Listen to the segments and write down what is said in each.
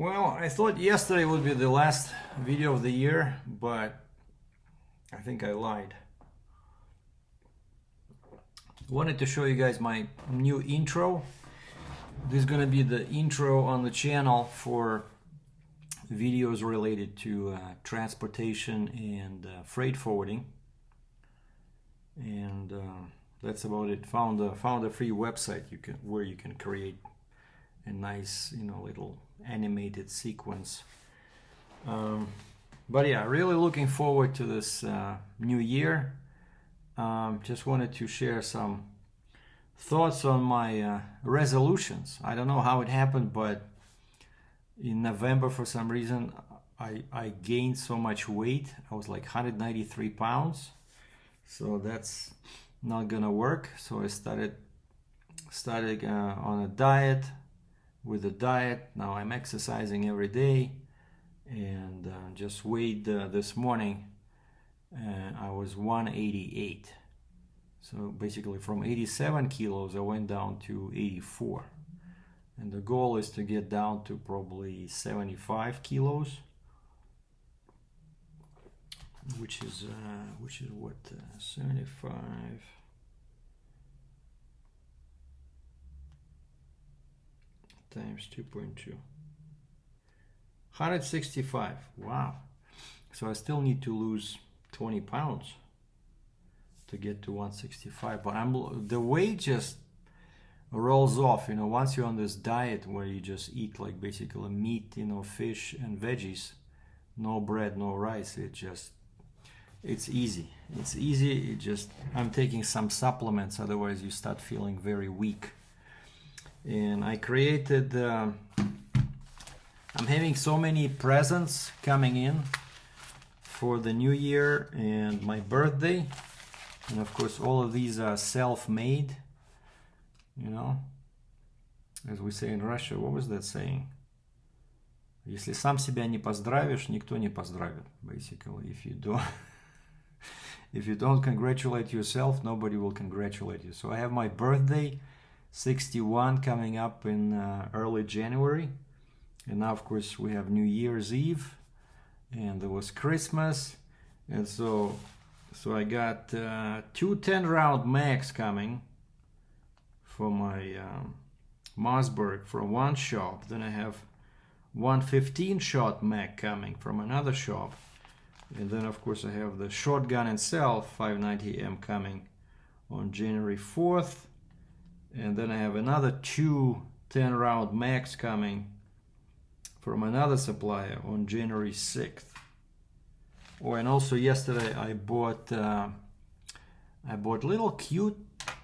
Well, I thought yesterday would be the last video of the year, but I think I lied. Wanted to show you guys my new intro. This is gonna be the intro on the channel for videos related to transportation and freight forwarding. And that's about it. Found a free website where you can create a nice, little animated sequence. But yeah, really looking forward to this new year. Just wanted to share some thoughts on my resolutions. I don't know how it happened, but in November, for some reason, I gained so much weight. I was like 193 pounds. So that's not gonna work. So I started on a diet. With a diet, now I'm exercising every day, and just weighed this morning. I was 188. So basically, from 87 kilos, I went down to 84, and the goal is to get down to probably 75 kilos. Which is what 75 times 2.2, 165. Wow. So I still need to lose 20 pounds to get to 165, but the weight just rolls off, once you're on this diet where you just eat like basically meat, fish and veggies, no bread, no rice. It's easy. I'm taking some supplements, otherwise you start feeling very weak. And I created, I'm having so many presents coming in for the new year and my birthday. And of course, all of these are self-made, as we say in Russia. What was that saying? Если сам себя не поздравишь, никто не поздравит. Basically, if you don't congratulate yourself, nobody will congratulate you. So I have my birthday, 61, coming up in early January, and now of course we have New Year's Eve, and there was Christmas, and so I got two 10-round mags coming for my Mossberg from one shop. Then I have one 15-shot mag coming from another shop, and then of course I have the shotgun itself, 590M, coming on January 4th. And then I have another two 10-round mags coming from another supplier on January 6th. Oh, and also yesterday I bought little cute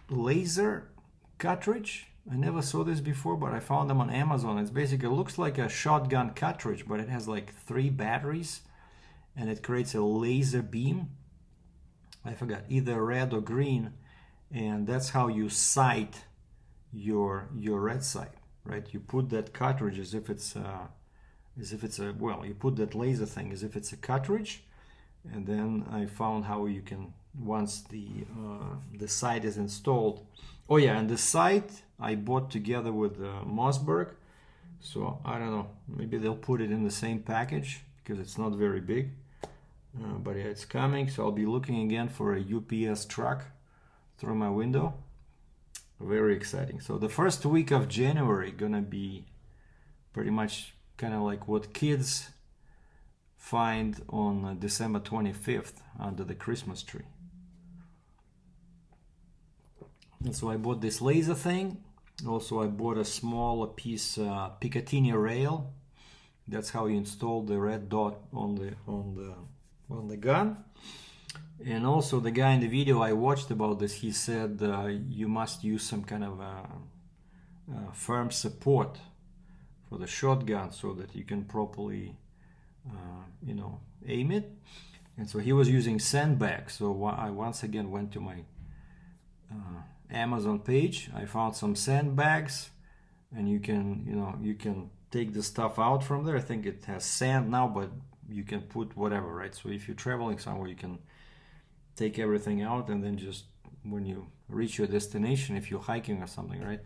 laser cartridge. I never saw this before, but I found them on Amazon. It's basically, it looks like a shotgun cartridge, but it has like 3 batteries, and it creates a laser beam. I forgot, either red or green, and that's how you sight your red sight, right? You put that cartridge as if it's you put that laser thing as if it's a cartridge, and then I found how you can, once the sight is installed. Oh yeah, and the sight I bought together with Mossberg, so I don't know, maybe they'll put it in the same package because it's not very big, but yeah, it's coming. So I'll be looking again for a UPS truck through my window. Very exciting. So the first week of January gonna be pretty much kind of like what kids find on December 25th under the Christmas tree. And so I bought this laser thing. Also I bought a small piece Picatinny rail. That's how you install the red dot on the gun. And also the guy in the video I watched about this, he said you must use some kind of firm support for the shotgun so that you can properly aim it. And so he was using sandbags. So I once again went to my Amazon page. I found some sandbags, and you can take the stuff out from there. I think it has sand now, but you can put whatever, right? So if you're traveling somewhere, you can take everything out, and then just when you reach your destination, if you're hiking or something, right?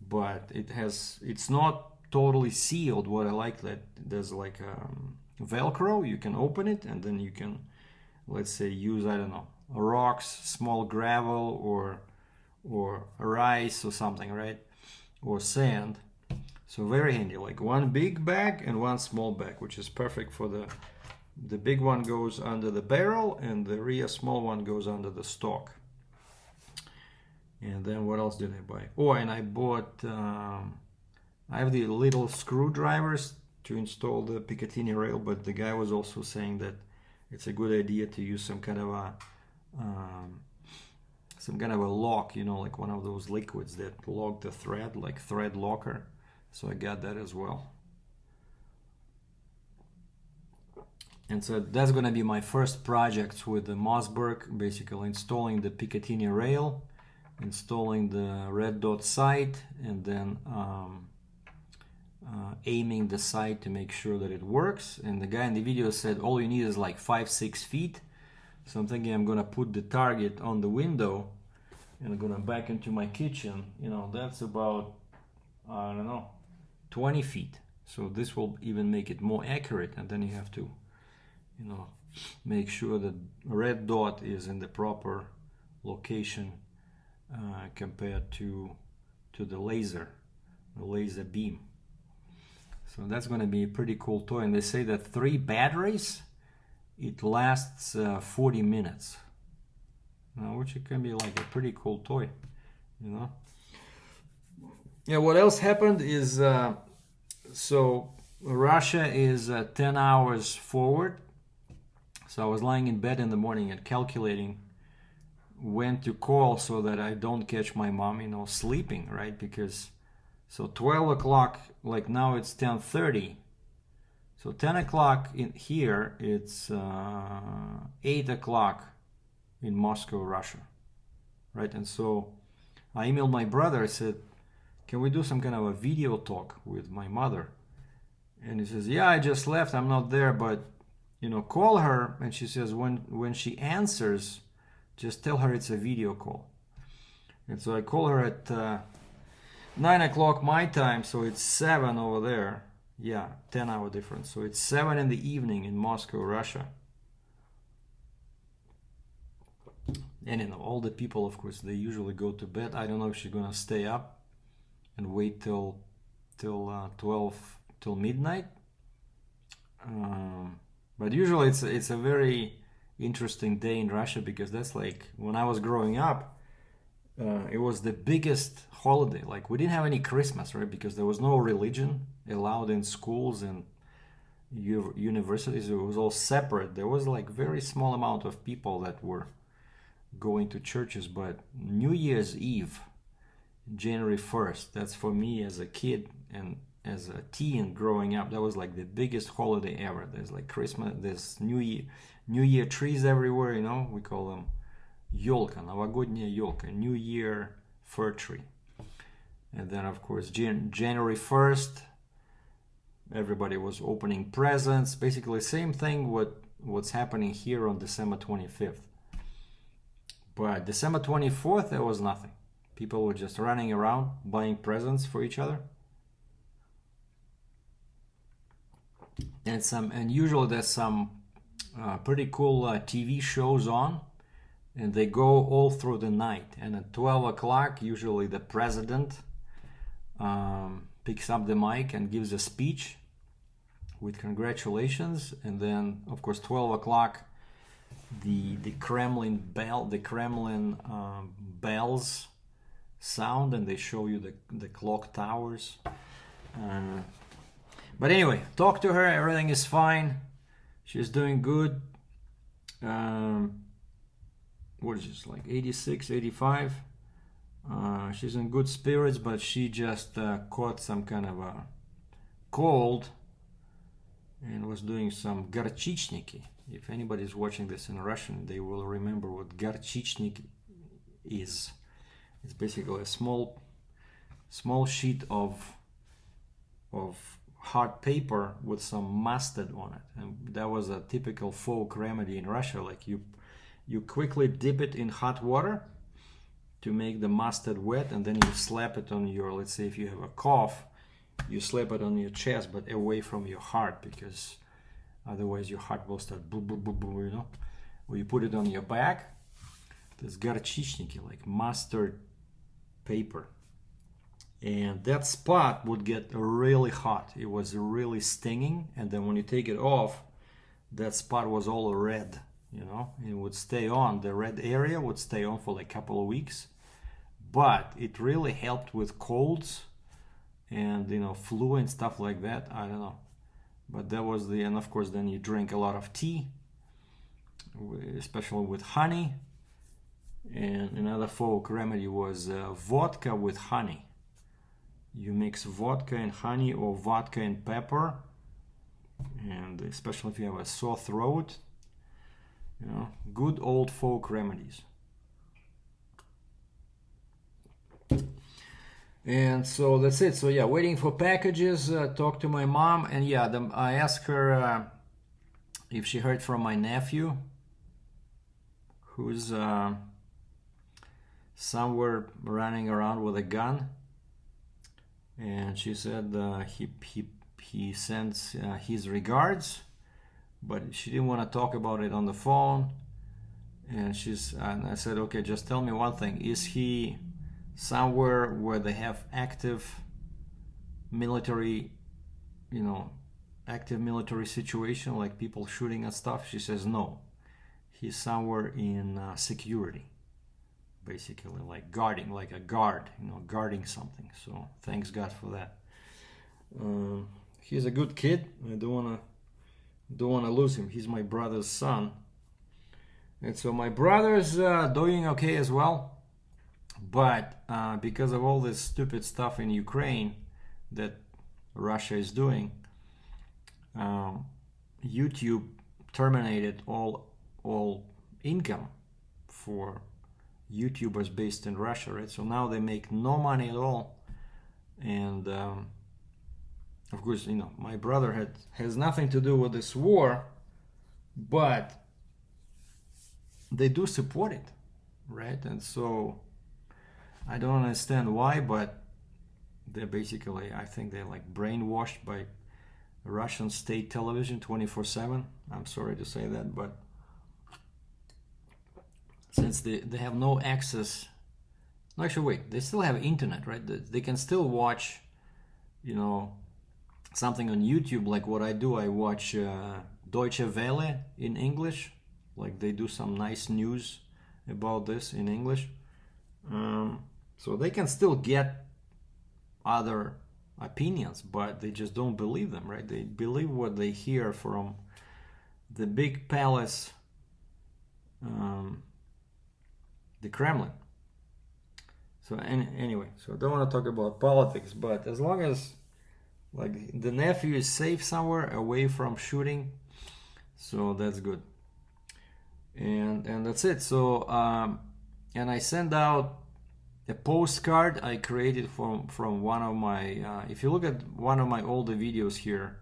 But it's not totally sealed. What I like that there's like Velcro. You can open it and then you can, let's say, use, I don't know, rocks, small gravel, or rice or something, right? Or sand. So very handy, like one big bag and one small bag, which is perfect for the big one goes under the barrel and the real small one goes under the stock. And then what else did I buy? Oh, and I bought, I have the little screwdrivers to install the Picatinny rail, but the guy was also saying that it's a good idea to use some kind of a lock, you know, like one of those liquids that lock the thread, like thread locker. So I got that as well. And so that's going to be my first project with the Mossberg, basically installing the Picatinny rail, installing the red dot sight, and then aiming the sight to make sure that it works. And the guy in the video said all you need is like 5-6 feet. So I'm thinking I'm gonna put the target on the window and I'm gonna back into my kitchen. You know, that's about, I don't know, 20 feet. So this will even make it more accurate. And then you have to, you know, make sure that red dot is in the proper location compared to the laser beam. So that's going to be a pretty cool toy. And they say that 3 batteries, it lasts 40 minutes. Which it can be like a pretty cool toy, you know. Yeah, what else happened is, so Russia is 10 hours forward. So I was lying in bed in the morning and calculating when to call so that I don't catch my mom, you know, sleeping, right? Because so 12 o'clock, like now it's 10:30. So 10 o'clock in here, it's 8 o'clock in Moscow, Russia, right? And so I emailed my brother. I said, can we do some kind of a video talk with my mother? And he says, yeah, I just left. I'm not there, but, you know, call her. And she says, when she answers, just tell her it's a video call. And so I call her at 9 o'clock my time, so it's 7 over there. Yeah, 10-hour difference. So it's 7 in the evening in Moscow, Russia. And you know, all the people, of course, they usually go to bed. I don't know if she's gonna stay up and wait till 12 till midnight. But usually it's a very interesting day in Russia, because that's like when I was growing up, it was the biggest holiday. Like we didn't have any Christmas, right? Because there was no religion allowed in schools and universities. It was all separate. There was like very small amount of people that were going to churches. But New Year's Eve, January 1st, that's for me as a kid and as a teen growing up, that was like the biggest holiday ever. There's like Christmas, there's New Year trees everywhere, you know, we call them елка, новогодняя елка, New Year fir tree. And then of course January 1st, everybody was opening presents, basically same thing what's happening here on December 25th. But December 24th, there was nothing. People were just running around buying presents for each other. And usually there's some pretty cool TV shows on, and they go all through the night. And at 12 o'clock, usually the president picks up the mic and gives a speech with congratulations. And then, of course, 12 o'clock, the Kremlin bells sound, and they show you the clock towers. But anyway, talk to her, everything is fine. She's doing good. What is this, like 86, 85? She's in good spirits, but she just caught some kind of a cold and was doing some горчичники. If anybody's watching this in Russian, they will remember what горчичник is. It's basically a small sheet of hard paper with some mustard on it, and that was a typical folk remedy in Russia. Like you quickly dip it in hot water to make the mustard wet, and then you slap it on your, let's say if you have a cough, you slap it on your chest, but away from your heart, because otherwise your heart will start boom, boom, boom, boom, you know. Or you put it on your back. This garchichniki, like mustard paper. And that spot would get really hot. It was really stinging. And then when you take it off, that spot was all red, you know. It would stay on. The red area would stay on for like a couple of weeks. But it really helped with colds and, you know, flu and stuff like that. I don't know. But that was the, and of course then you drink a lot of tea, especially with honey. And another folk remedy was vodka with honey. You mix vodka and honey or vodka and pepper, and especially if you have a sore throat, you know, good old folk remedies. And so that's it. So yeah, waiting for packages, talk to my mom, and yeah, I asked her if she heard from my nephew, who's somewhere running around with a gun. And she said he sends his regards, but she didn't want to talk about it on the phone. And I said, okay, just tell me one thing: is he somewhere where they have active military, you know, active military situation, like people shooting and stuff? She says no. He's somewhere in security. Basically, like guarding, like a guard, you know, guarding something. So thanks God for that. He's a good kid. I don't wanna lose him. He's my brother's son, and so my brother's doing okay as well. But because of all this stupid stuff in Ukraine that Russia is doing, YouTube terminated all income for YouTubers based in Russia, right? So now they make no money at all. And of course, you know, my brother has nothing to do with this war, but they do support it, right? And so I don't understand why, but they're basically, I think they're like brainwashed by Russian state television 24/7. I'm sorry to say that, but since they have no access, actually wait, they still have internet, right? They can still watch, you know, something on YouTube, like what I do. I watch Deutsche Welle in English, like they do some nice news about this in English. So they can still get other opinions, but they just don't believe them, right? They believe what they hear from the big palace, the Kremlin. So anyway, so I don't want to talk about politics, but as long as like the nephew is safe somewhere away from shooting, so that's good. And that's it. So and I send out a postcard I created from one of my if you look at one of my older videos here,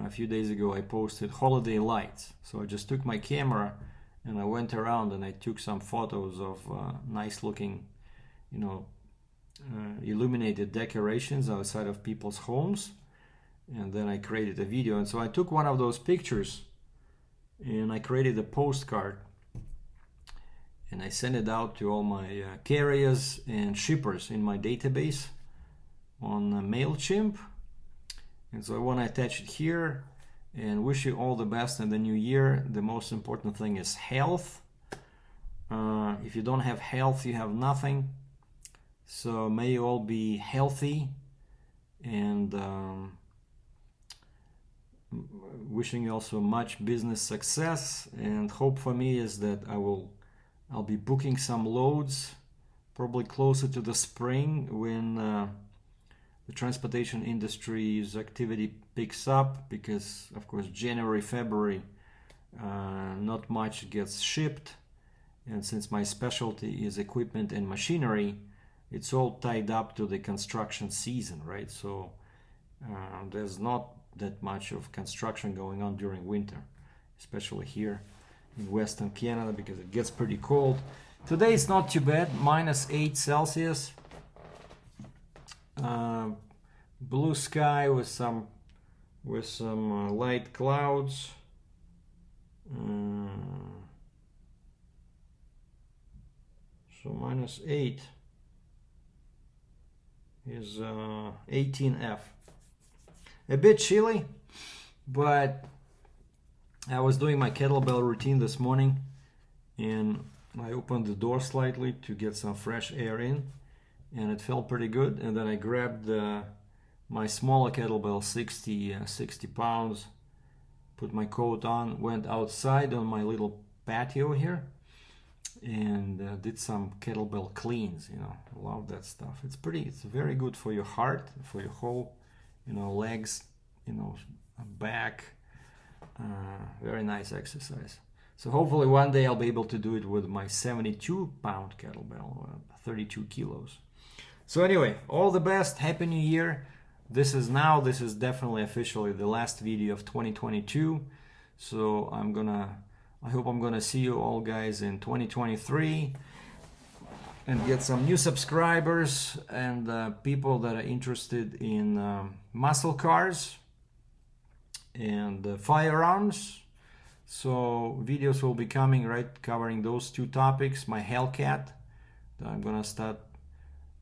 a few days ago I posted holiday lights. So I just took my camera and I went around and I took some photos of nice looking, you know, illuminated decorations outside of people's homes, and then I created a video. And so I took one of those pictures and I created a postcard and I sent it out to all my carriers and shippers in my database on MailChimp. And so I want to attach it here and wish you all the best in the new year. The most important thing is health. If you don't have health, you have nothing. So may you all be healthy, and wishing you also much business success. And hope for me is that I'll be booking some loads probably closer to the spring when the transportation industry's activity picks up, because of course January, February not much gets shipped, and since my specialty is equipment and machinery, it's all tied up to the construction season, right? So there's not that much of construction going on during winter, especially here in Western Canada, because it gets pretty cold. Today it's not too bad, -8 Celsius. blue sky with some light clouds. So -8 is 18F. A bit chilly, but I was doing my kettlebell routine this morning and I opened the door slightly to get some fresh air in, and it felt pretty good. And then I grabbed my smaller kettlebell, 60 pounds, put my coat on, went outside on my little patio here, and did some kettlebell cleans. You know, love that stuff. It's very good for your heart, for your whole, legs, back. Very nice exercise. So hopefully one day I'll be able to do it with my 72-pound kettlebell, 32 kilos. So anyway, all the best. Happy New Year. This is definitely officially the last video of 2022. So I hope I'm gonna see you all guys in 2023 and get some new subscribers and people that are interested in muscle cars and firearms. So videos will be coming, right, covering those two topics. My Hellcat that I'm gonna start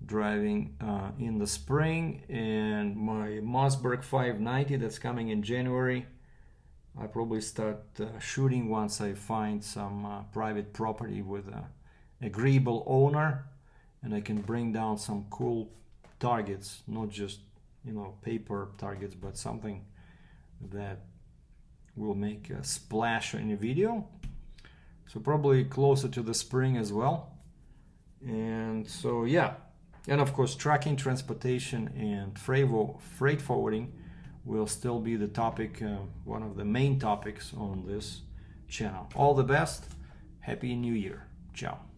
driving in the spring, and my Mossberg 590 that's coming in January. I probably start shooting once I find some private property with an agreeable owner, and I can bring down some cool targets, not just paper targets, but something that will make a splash in a video. So probably closer to the spring as well. And so yeah, and of course trucking, transportation, and freight forwarding will still be the topic, one of the main topics on this channel. All the best. Happy New Year. Ciao.